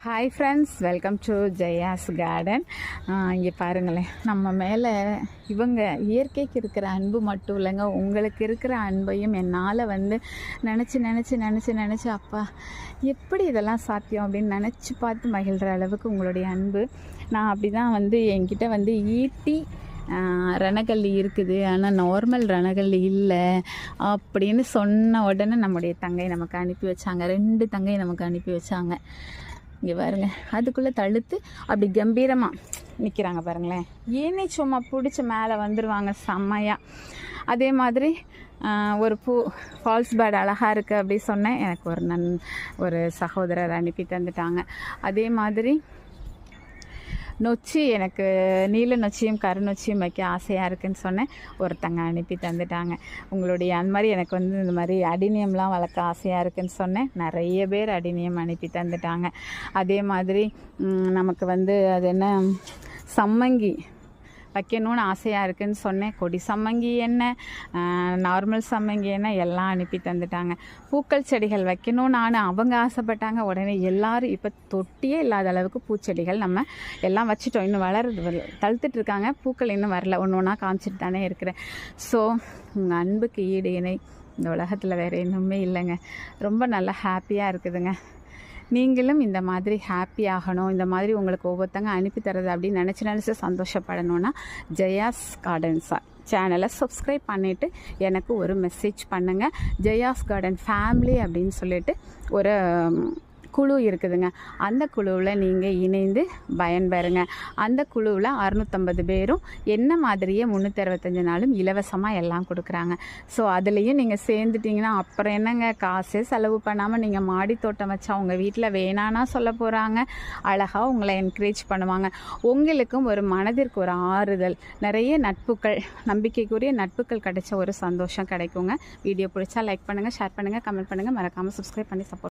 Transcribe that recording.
Hi friends, welcome to Jaya's garden. இங்கே பாருங்களேன், நம்ம மேலே இவங்க இயற்கைக்கு இருக்கிற அன்பு மட்டும் இல்லைங்க, உங்களுக்கு இருக்கிற அன்பையும் என்னால் நினச்சி அப்பா எப்படி இதெல்லாம் சாத்தியம் அப்படின்னு நினச்சி பார்த்து மகிழ்கிற அளவுக்கு உங்களுடைய அன்பு. நான் அப்படி தான் என்கிட்ட ஈட்டி ரணகல்லி இருக்குது, ஆனால் நார்மல் ரணகல்லி இல்லை அப்படின்னு சொன்ன உடனே நம்முடைய தங்கை நமக்கு அனுப்பி வச்சாங்க. 2 தங்கை நமக்கு அனுப்பி வச்சாங்க. இங்கே பாருங்க, அதுக்குள்ளே தழுத்து அப்படி கம்பீரமாக நிற்கிறாங்க பாருங்களேன். ஏனே சும்மா பிடிச்சி மேலே வந்துடுவாங்க செம்மையாக. அதே மாதிரி ஒரு ஃபால்ஸ் பேர்டு அழகாக இருக்குது அப்படி சொன்னேன், எனக்கு ஒரு சகோதரர் அனுப்பி தந்துட்டாங்க. அதே மாதிரி நொச்சி, எனக்கு நீல நொச்சியும் கருநொச்சியும் வைக்க ஆசையாக இருக்குதுன்னு சொன்னேன், ஒருத்தங்க அனுப்பி தந்துட்டாங்க. உங்களுடைய அந்த மாதிரி எனக்கு இந்த மாதிரி அடினியம்லாம் வளர்க்க ஆசையாக இருக்குதுன்னு சொன்னேன், நிறைய பேர் அடினியம் அனுப்பி தந்துட்டாங்க. அதே மாதிரி நமக்கு அது என்ன சம்மங்கி வைக்கணும்னு ஆசையாக இருக்குதுன்னு சொன்னேன், கொடி சம்மங்கி என்ன நார்மல் சம்மங்கி என்ன எல்லாம் அனுப்பி தந்துட்டாங்க. பூக்கள் செடிகள் வைக்கணும்னு அவங்க ஆசைப்பட்டாங்க. உடனே எல்லோரும் இப்போ தொட்டியே இல்லாத அளவுக்கு பூச்செடிகள் நம்ம எல்லாம் வச்சுட்டோம். இன்னும் தழுத்துட்டு இருக்காங்க, பூக்கள் இன்னும் வரல, ஒன்று ஒன்றா காமிச்சிட்டு தானே இருக்கிறேன். ஸோ உங்கள் அன்புக்கு ஈடு இணை இந்த உலகத்தில் வேறு இன்னுமே இல்லைங்க. ரொம்ப நல்லா ஹாப்பியாக இருக்குதுங்க. நீங்களும் இந்த மாதிரி ஹாப்பி ஆகணும், இந்த மாதிரி உங்களுக்கு ஒவ்வொருத்தங்க அனுப்பி தரது அப்படின்னு நினச்சி சந்தோஷப்படணுன்னா ஜெயாஸ் கார்டன்ஸ் சேனலை சப்ஸ்கிரைப் பண்ணிவிட்டு எனக்கு ஒரு மெசேஜ் பண்ணுங்கள். ஜெயாஸ் கார்டன் ஃபேமிலி அப்படின்னு சொல்லிட்டு ஒரு குழு இருக்குதுங்க. அந்த குழுவில் நீங்கள் இணைந்து பயன்பெறுங்க. அந்த குழுவில் 650 பேரும் என்ன மாதிரியே 365 நாளும் இலவசமாக எல்லாம் கொடுக்குறாங்க. ஸோ அதுலேயும் நீங்கள் சேர்ந்துட்டிங்கன்னா அப்புறம் என்னங்க, காசே செலவு பண்ணாமல் நீங்கள் மாடி தோட்டம் வச்சா உங்கள் வீட்டில் வேணான்னா சொல்ல போகிறாங்க, அழகாக உங்களை என்கரேஜ் பண்ணுவாங்க. உங்களுக்கும் ஒரு மனதிற்கு ஒரு ஆறுதல், நிறைய நட்புகள், நம்பிக்கைக்குரிய நட்புகள் கிடைச்ச ஒரு சந்தோஷம் கிடைக்குங்க. வீடியோ பிடிச்சா லைக் பண்ணுங்கள், ஷேர் பண்ணுங்கள், கமெண்ட் பண்ணுங்கள், மறக்காமல் சப்ஸ்கிரைப் பண்ணி சப்போர்ட்